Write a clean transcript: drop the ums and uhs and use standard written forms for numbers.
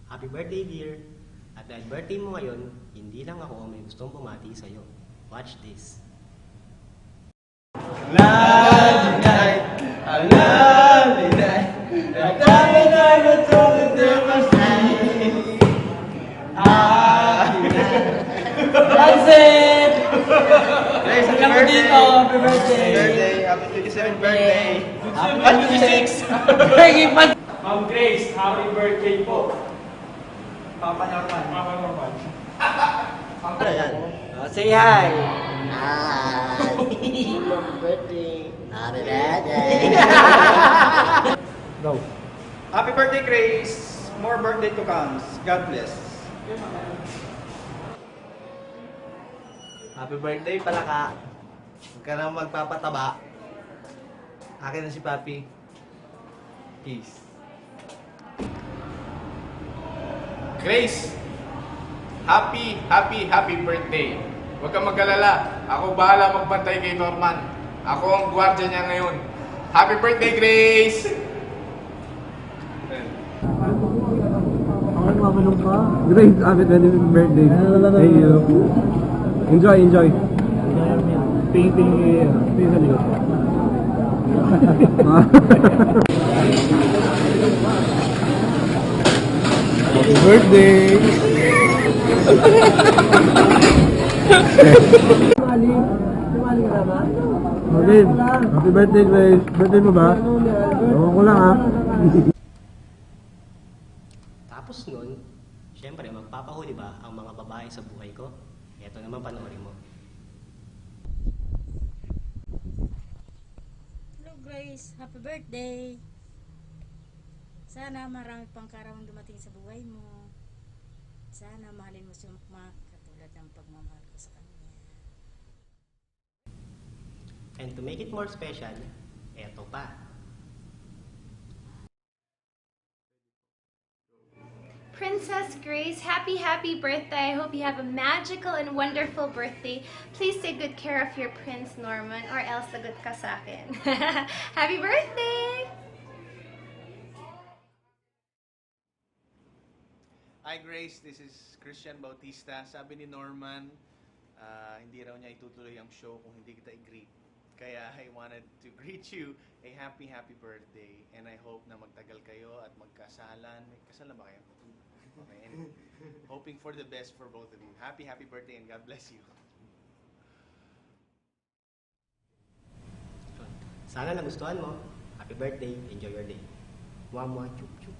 Happy birthday, dear. At dahil birthday mo ngayon, hindi lang ako ang may gustong bumati sa'yo. Watch this. Lovely night, a lovely night. The lovely night that told the difference. That's it! Grace, happy Kaya mo birthday! dito, happy birthday! Happy 27th birthday! Happy 26! Birthday pa! Ma'am Grace, happy birthday po. Papa Norman. Papa Norman. Ayan. Say hi! Happy birthday. Happy birthday. Go. Happy birthday, Grace! More birthday to come. God bless. Happy birthday, Palaka. Huwag ka na magpapataba. Akin na si Papi. Peace. Grace, happy birthday. Huwag kang mag-alala. Ako bahala magbantay kay Norman. Ako ang gwardiya niya ngayon. Happy birthday, Grace! Great, happy 25th birthday. Thank you. Enjoy. Tingin sa likod. Happy birthday! Okay, happy birthday, Grace. Birthday mo ba? Ewan ko lang, ha? Tapos nun, syempre, magpapahuli ba ang mga babae sa buhay ko? Ito naman panoorin mo. Hello Grace, happy birthday! Sana marami pang karawang dumating sa buhay mo. Sana mahalin mo si Mukmak katulad ng pagmamahal ko sa kanya. And to make it more special, eto pa. Princess Grace, happy birthday. I hope you have a magical and wonderful birthday. Please take good care of your Prince Norman or else lagot ka sa akin. Happy birthday! Hi Grace, this is Christian Bautista. Sabi ni Norman, hindi raw niya itutuloy ang show kung hindi kita i-greet. Kaya I wanted to greet you a happy birthday. And I hope na magtagal kayo at magkasalan. May kasalan ba kayo? Okay. And hoping for the best for both of you. Happy birthday and God bless you. Sana nagustuhan mo. Happy birthday. Enjoy your day. Mwah, mwah, chup, chup.